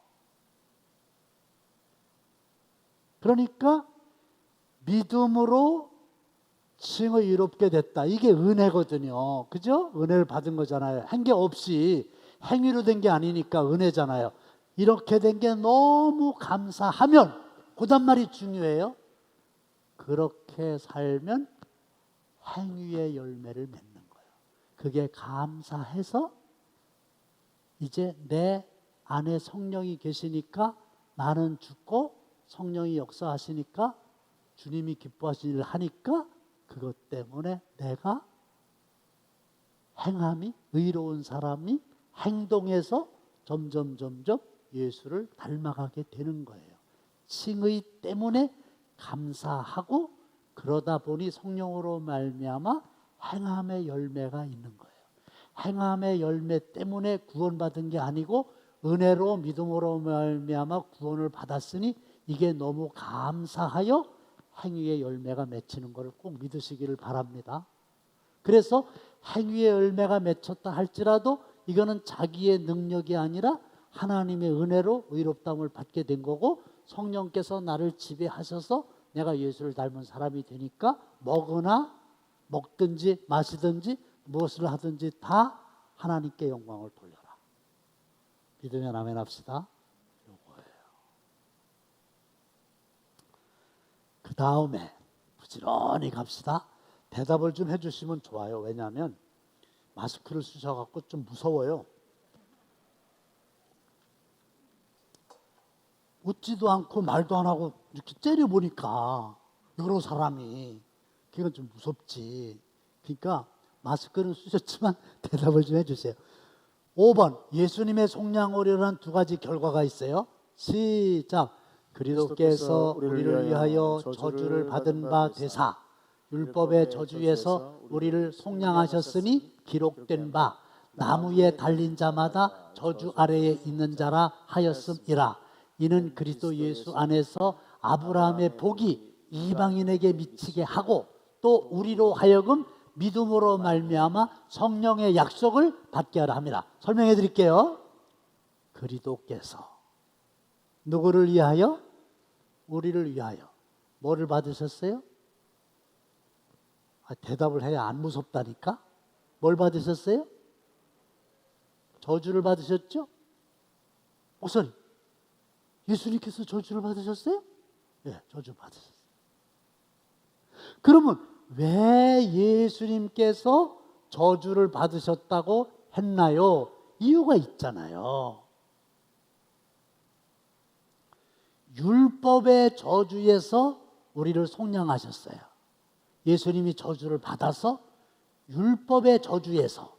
S1: 그러니까 믿음으로 칭을 이롭게 됐다. 이게 은혜거든요. 그죠? 은혜를 받은 거잖아요. 한 게 없이 행위로 된 게 아니니까 은혜잖아요. 이렇게 된 게 너무 감사하면 그 다음 말이 중요해요. 그렇게 살면 행위의 열매를 맺는 거예요. 그게 감사해서 이제 내 안에 성령이 계시니까 나는 죽고 성령이 역사하시니까 주님이 기뻐하시는 일을 하니까 그것 때문에 내가 행함이 의로운 사람이 행동해서 점점 예수를 닮아가게 되는 거예요. 칭의 때문에 감사하고 그러다 보니 성령으로 말미암아 행함의 열매가 있는 거예요. 행함의 열매 때문에 구원받은 게 아니고 은혜로 믿음으로 말미암아 구원을 받았으니 이게 너무 감사하여 행위의 열매가 맺히는 것을 꼭 믿으시기를 바랍니다. 그래서 행위의 열매가 맺혔다 할지라도 이거는 자기의 능력이 아니라 하나님의 은혜로 의롭다함을 받게 된 거고 성령께서 나를 지배하셔서 내가 예수를 닮은 사람이 되니까 먹든지 마시든지 무엇을 하든지 다 하나님께 영광을 돌려라. 믿으면 아멘 합시다. 요거예요. 그 다음에 부지런히 갑시다. 대답을 좀 해주시면 좋아요. 왜냐하면 마스크를 쓰셔갖고 좀 무서워요. 웃지도 않고 말도 안 하고 이렇게 째려보니까 여러 사람이 그건 좀 무섭지. 그러니까 마스크는 쓰셨지만 대답을 좀 해주세요. 5번 예수님의 속량오려는 두 가지 결과가 있어요. 시작. 그리스도께서 우리를 위하여 저주를 받은 바 되사 율법의 저주에서 우리를 속량하셨으니 기록된 바 나무에 달린 자마다 저주 아래에 있는 자라 하였음이라. 이는 그리스도 예수 안에서 아브라함의 복이 이방인에게 미치게 하고 또 우리로 하여금 믿음으로 말미암아 성령의 약속을 받게 하라 합니다. 설명해 드릴게요. 그리스도께서 누구를 위하여? 우리를 위하여. 뭐를 받으셨어요? 대답을 해야 안 무섭다니까. 뭘 받으셨어요? 저주를 받으셨죠? 목사님, 예수님께서 저주를 받으셨어요? 예, 저주 받으셨어요. 그러면 왜 예수님께서 저주를 받으셨다고 했나요? 이유가 있잖아요. 율법의 저주에서 우리를 속량하셨어요. 예수님이 저주를 받아서 율법의 저주에서,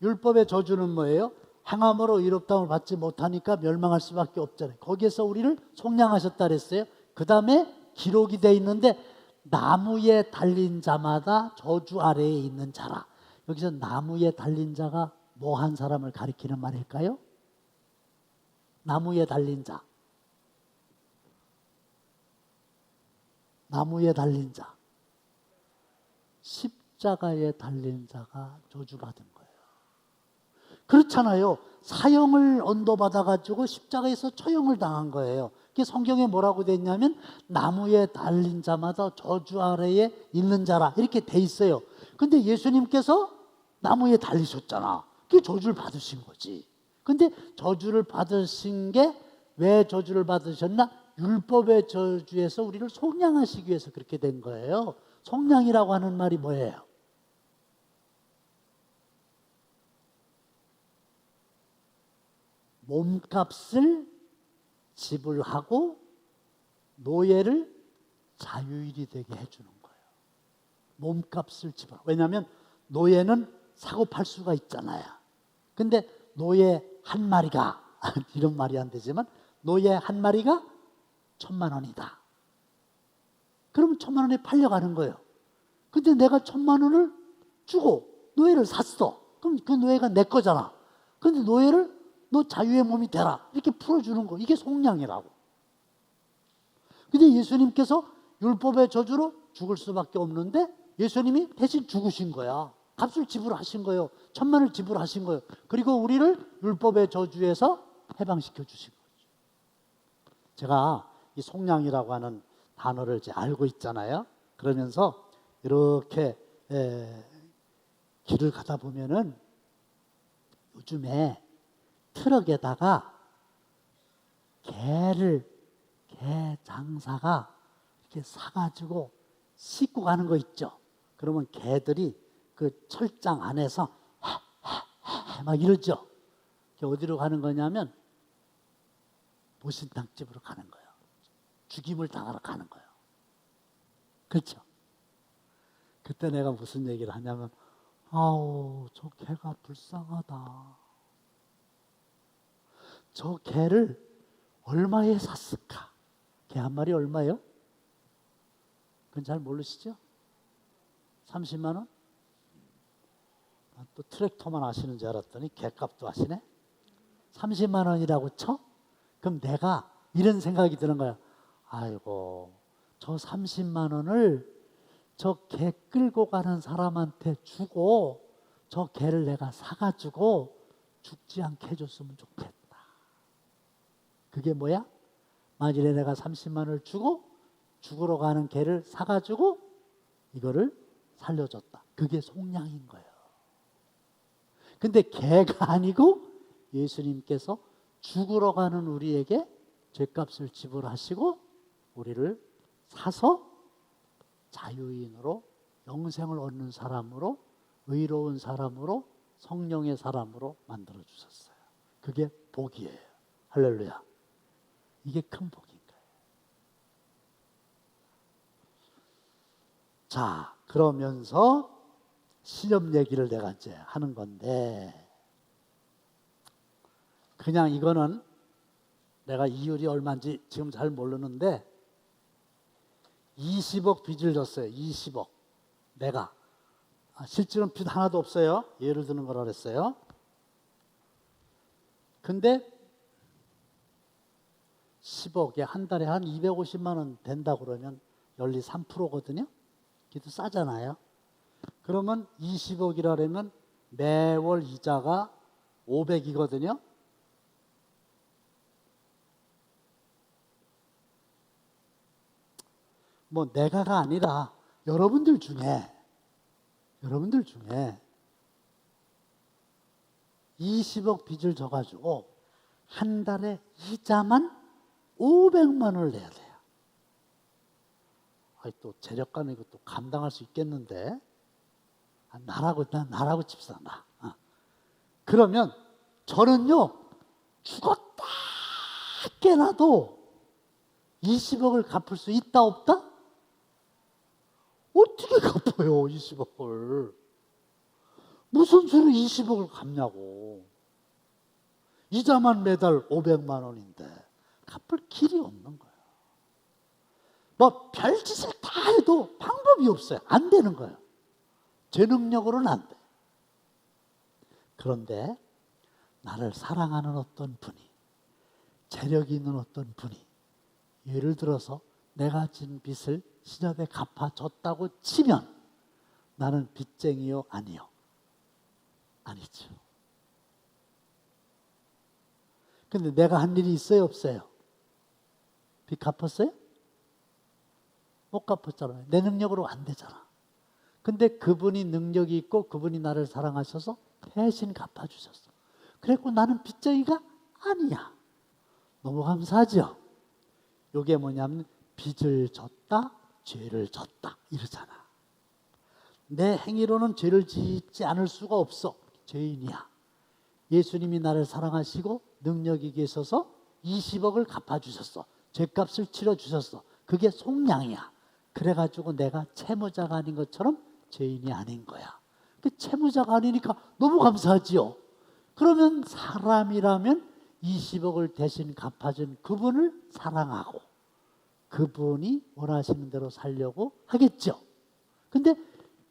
S1: 율법의 저주는 뭐예요? 행함으로 의롭다움을 받지 못하니까 멸망할 수밖에 없잖아요. 거기에서 우리를 속량하셨다 그랬어요. 그 다음에 기록이 돼 있는데 나무에 달린 자마다 저주 아래에 있는 자라. 여기서 나무에 달린 자가 뭐 한 사람을 가리키는 말일까요? 나무에 달린 자. 나무에 달린 자. 십자가에 달린 자가 저주받은 거예요. 그렇잖아요. 사형을 언도받아가지고 십자가에서 처형을 당한 거예요. 그게 성경에 뭐라고 돼 있냐면 나무에 달린 자마다 저주 아래에 있는 자라 이렇게 돼 있어요. 근데 예수님께서 나무에 달리셨잖아. 그게 저주를 받으신 거지. 근데 저주를 받으신 게 왜 저주를 받으셨나? 율법의 저주에서 우리를 속량하시기 위해서 그렇게 된 거예요. 속량이라고 하는 말이 뭐예요? 몸값을 지불하고 노예를 자유인이 되게 해주는 거예요. 몸값을 지불. 왜냐하면 노예는 사고 팔 수가 있잖아요. 근데 노예 한 마리가 이런 말이 안 되지만 노예 한 마리가 1,000,000원이다. 그러면 1,000,000원에 팔려가는 거예요. 근데 내가 1,000,000원을 주고 노예를 샀어. 그럼 그 노예가 내 거잖아. 근데 노예를 너 자유의 몸이 되라 이렇게 풀어주는 거, 이게 속량이라고. 근데 예수님께서 율법의 저주로 죽을 수밖에 없는데 예수님이 대신 죽으신 거야. 값을 지불하신 거예요. 1,000,000원을 지불하신 거예요. 그리고 우리를 율법의 저주에서 해방시켜 주신 거죠. 제가 이 속량이라고 하는 단어를 이제 알고 있잖아요. 그러면서 이렇게 길을 가다 보면은 요즘에 트럭에다가 개 장사가 이렇게 사가지고 싣고 가는 거 있죠. 그러면 개들이 그 철장 안에서 막 이러죠. 어디로 가는 거냐면 보신탕집으로 가는 거예요. 죽임을 당하러 가는 거예요. 그렇죠? 그때 내가 무슨 얘기를 하냐면 아우 저 개가 불쌍하다. 저 개를 얼마에 샀을까? 개 한 마리 얼마예요? 그건 잘 모르시죠? 30만 원? 또 트랙터만 아시는 줄 알았더니 개값도 아시네? 30만 원이라고 쳐? 그럼 내가 이런 생각이 드는 거야. 아이고 저 30만 원을 저 개 끌고 가는 사람한테 주고 저 개를 내가 사가지고 죽지 않게 해줬으면 좋겠다. 그게 뭐야? 만일에 내가 30만 원을 주고 죽으러 가는 개를 사가지고 이거를 살려줬다. 그게 속량인 거예요. 근데 개가 아니고 예수님께서 죽으러 가는 우리에게 죄값을 지불하시고 우리를 사서 자유인으로 영생을 얻는 사람으로 의로운 사람으로 성령의 사람으로 만들어 주셨어요. 그게 복이에요. 할렐루야. 이게 큰 복인 거예요. 자, 그러면서 시험 얘기를 내가 이제 하는 건데 그냥 이거는 내가 이율이 얼마인지 지금 잘 모르는데 20억 빚을 졌어요. 20억. 내가. 실제로는 빚 하나도 없어요. 예를 드는 거라 그랬어요. 근데 10억에 한 달에 한 250만 원 된다 그러면 연리 3%거든요. 그래도 싸잖아요. 그러면 20억이라 그러면 매월 이자가 500이거든요. 뭐 내가가 아니라 여러분들 중에 20억 빚을 져가지고 한 달에 이자만 500만 원을 내야 돼요. 또 재력가는 이것도 감당할 수 있겠는데. 나라고 칩시다. 나. 그러면 저는요, 죽었다 깨나도 20억을 갚을 수 있다 없다? 어떻게 갚아요 20억을? 무슨 수로 20억을 갚냐고. 이자만 매달 500만 원인데 갚을 길이 없는 거예요. 뭐 별짓을 다 해도 방법이 없어요. 안 되는 거예요. 제 능력으로는 안 돼. 그런데 나를 사랑하는 어떤 분이, 재력이 있는 어떤 분이, 예를 들어서 내가 진 빚을 시접에 갚아줬다고 치면 나는 빚쟁이요? 아니요? 아니죠. 근데 내가 한 일이 있어요? 없어요? 빚 갚았어요? 못 갚았잖아요. 내 능력으로 안 되잖아. 근데 그분이 능력이 있고 그분이 나를 사랑하셔서 대신 갚아주셨어. 그래서 나는 빚쟁이가 아니야. 너무 감사하죠? 이게 뭐냐면 빚을 졌다, 죄를 졌다 이러잖아. 내 행위로는 죄를 짓지 않을 수가 없어. 죄인이야. 예수님이 나를 사랑하시고 능력이 계셔서 20억을 갚아주셨어. 죄값을 치러주셨어. 그게 속량이야. 그래가지고 내가 채무자가 아닌 것처럼 죄인이 아닌 거야. 그 채무자가 아니니까 너무 감사하지요. 그러면 사람이라면 20억을 대신 갚아준 그분을 사랑하고 그분이 원하시는 대로 살려고 하겠죠. 근데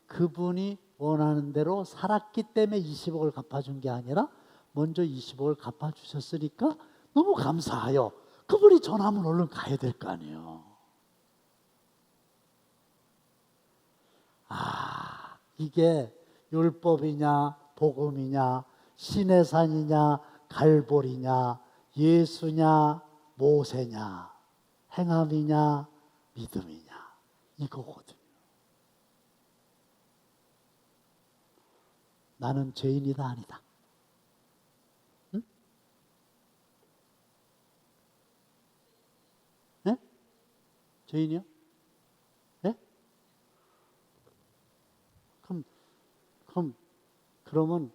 S1: 그분이 원하는 대로 살았기 때문에 20억을 갚아준 게 아니라 먼저 20억을 갚아주셨으니까 너무 감사해요. 그분이 전하면 얼른 가야 될 거 아니에요. 이게 율법이냐 복음이냐 시내산이냐 갈보리냐 예수냐 모세냐 행함이냐 믿음이냐 이거거든요. 나는 죄인이다 아니다? 응? 네? 죄인이요? 네? 그러면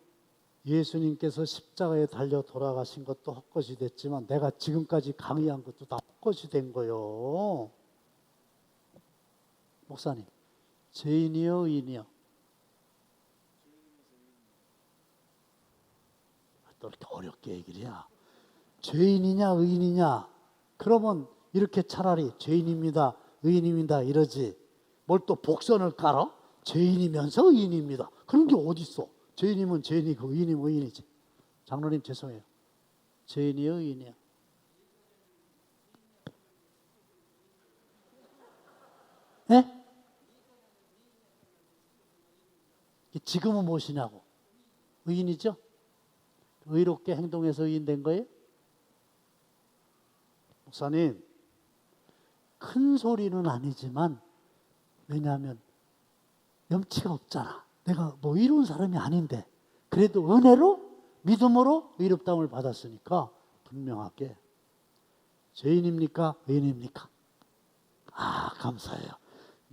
S1: 예수님께서 십자가에 달려 돌아가신 것도 헛것이 됐지만 내가 지금까지 강의한 것도 다 헛것이 된 거요. 목사님, 죄인이요, 의인이요? 또 이렇게 어렵게 얘기를 해야. 죄인이냐, 의인이냐? 그러면 이렇게 차라리 죄인입니다, 의인입니다 이러지. 뭘 또 복선을 깔아? 죄인이면서 의인입니다. 그런 게 어디 있어? 죄인이면 죄인이고 의인이면 의인이지. 장로님 죄송해요. 죄인이요, 의인이요? 네? 지금은 무엇이냐고? 의인이죠? 의롭게 행동해서 의인 된 거예요? 목사님, 큰 소리는 아니지만 왜냐하면 염치가 없잖아. 내가 뭐 이로운 사람이 아닌데 그래도 은혜로 믿음으로 의롭다움을 받았으니까 분명하게 죄인입니까? 의인입니까? 감사해요.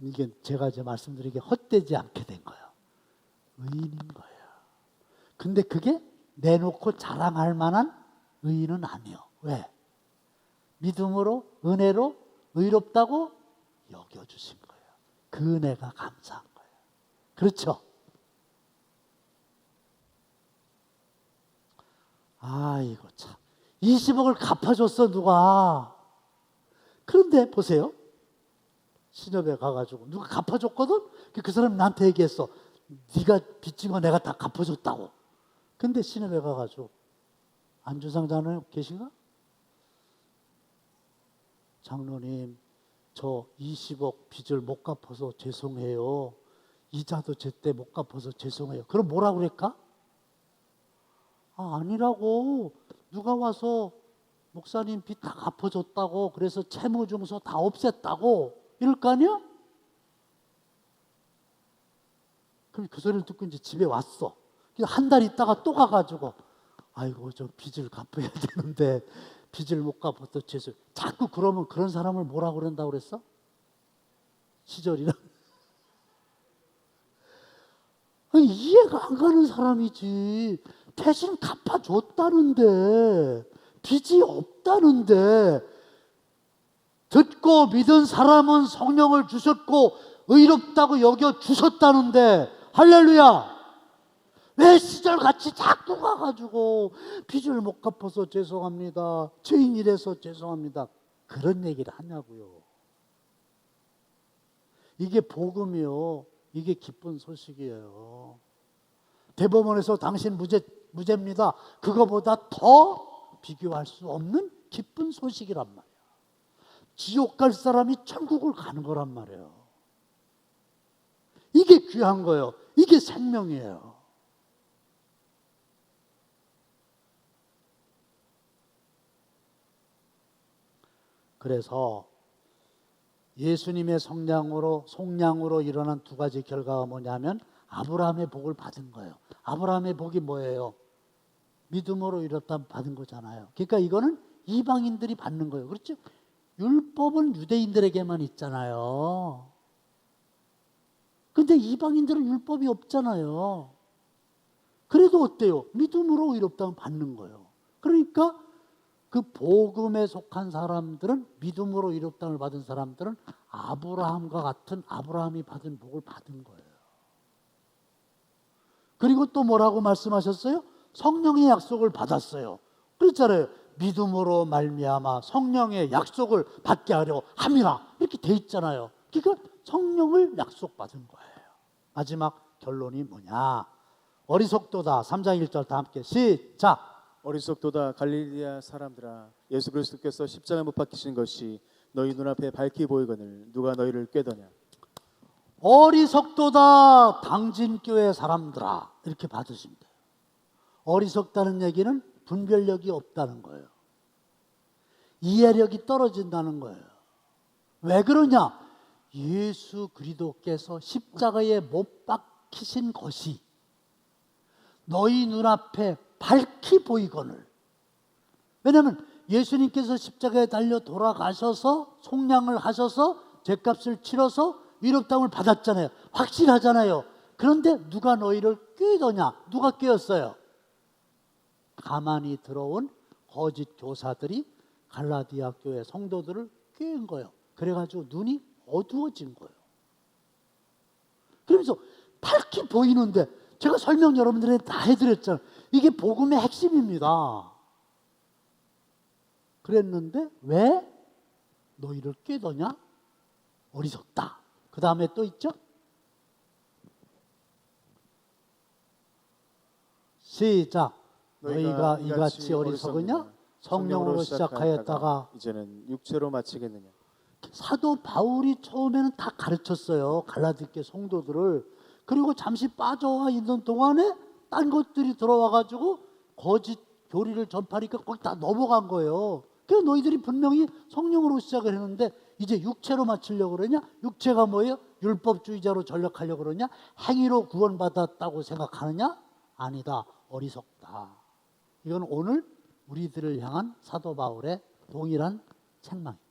S1: 이게 제가 이제 말씀드리기에 헛되지 않게 된 거예요. 의인인 거예요. 근데 그게 내놓고 자랑할 만한 의인은 아니요. 왜? 믿음으로 은혜로 의롭다고 여겨주신 거예요. 그 은혜가 감사한 거예요. 그렇죠? 이거 참 20억을 갚아줬어 누가. 그런데 보세요. 신협에 가가지고 누가 갚아줬거든? 그 사람이 나한테 얘기했어. 네가 빚진 거 내가 다 갚아줬다고. 근데 신협에 가가지고 안주상 장로님 계신가? 장로님 저 20억 빚을 못 갚아서 죄송해요. 이자도 제때 못 갚아서 죄송해요. 그럼 뭐라 그럴까? 아니라고. 누가 와서 목사님 빚 다 갚아줬다고 그래서 채무증서 다 없앴다고 이럴 거 아니야? 그럼 그 소리를 듣고 이제 집에 왔어. 한 달 있다가 또 가가지고 아이고 저 빚을 갚아야 되는데 빚을 못 갚아서 죄송. 자꾸 그러면 그런 사람을 뭐라 그런다고 그랬어? 시절이라. 아니, 이해가 안 가는 사람이지. 대신 갚아줬다는데, 빚이 없다는데, 듣고 믿은 사람은 성령을 주셨고 의롭다고 여겨 주셨다는데, 할렐루야. 왜 시절같이 자꾸 가가지고 빚을 못 갚아서 죄송합니다, 죄인이라서 죄송합니다, 그런 얘기를 하냐고요. 이게 복음이요, 이게 기쁜 소식이에요. 대법원에서 당신 무죄입니다, 그거보다 더 비교할 수 없는 기쁜 소식이란 말이에요. 지옥 갈 사람이 천국을 가는 거란 말이에요. 이게 귀한 거예요. 이게 생명이에요. 그래서 예수님의 속량으로 일어난 두 가지 결과가 뭐냐면 아브라함의 복을 받은 거예요. 아브라함의 복이 뭐예요? 믿음으로 이뤘다 받은 거잖아요. 그러니까 이거는 이방인들이 받는 거예요. 그렇죠? 율법은 유대인들에게만 있잖아요. 근데 이방인들은 율법이 없잖아요. 그래도 어때요? 믿음으로 의롭다면 받는 거예요. 그러니까 그 복음에 속한 사람들은, 믿음으로 의롭다함을 받은 사람들은 아브라함과 같은, 아브라함이 받은 복을 받은 거예요. 그리고 또 뭐라고 말씀하셨어요? 성령의 약속을 받았어요. 그랬잖아요. 믿음으로 말미암아 성령의 약속을 받게 하려 함이라, 이렇게 돼 있잖아요. 그러니까 성령을 약속받은 거예요. 마지막 결론이 뭐냐? 어리석도다. 3장 1절 다 함께 시작.
S2: 어리석도다 갈릴리아 사람들아, 예수 그리스도께서 십자가에 못 박히신 것이 너희 눈앞에 밝히 보이거늘 누가 너희를 꾀더냐.
S1: 어리석도다 당진교회 사람들아, 이렇게 받으시면 돼요. 어리석다는 얘기는 분별력이 없다는 거예요. 이해력이 떨어진다는 거예요. 왜 그러냐? 예수 그리스도께서 십자가에 못 박히신 것이 너희 눈앞에 밝히 보이거늘. 왜냐하면 예수님께서 십자가에 달려 돌아가셔서 속량을 하셔서 죄값을 치러서 의롭다함을 받았잖아요. 확실하잖아요. 그런데 누가 너희를 꾀더냐? 누가 꾀었어요? 가만히 들어온 거짓 교사들이 갈라디아 교회 성도들을 꾀은 거예요. 그래가지고 눈이 어두워진 거예요. 그러면서 밝히 보이는데, 제가 설명 여러분들한테 다 해드렸잖아요. 이게 복음의 핵심입니다. 그랬는데 왜 너희를 꾀더냐? 어리석다. 그 다음에 또 있죠? 시작. 너희가 이같이 어리석으냐? 성령으로 시작하였다가
S2: 이제는 육체로 마치겠느냐.
S1: 사도 바울이 처음에는 다 가르쳤어요. 갈라디아 성도들을. 그리고 잠시 빠져와 있는 동안에 딴 것들이 들어와가지고 거짓 교리를 전파하니까 거기 다 넘어간 거예요. 그래서 너희들이 분명히 성령으로 시작을 했는데 이제 육체로 마치려고 그러냐? 육체가 뭐예요? 율법주의자로 전락하려고 그러냐? 행위로 구원받았다고 생각하느냐? 아니다. 어리석다. 이건 오늘 우리들을 향한 사도 바울의 동일한 책망입니다.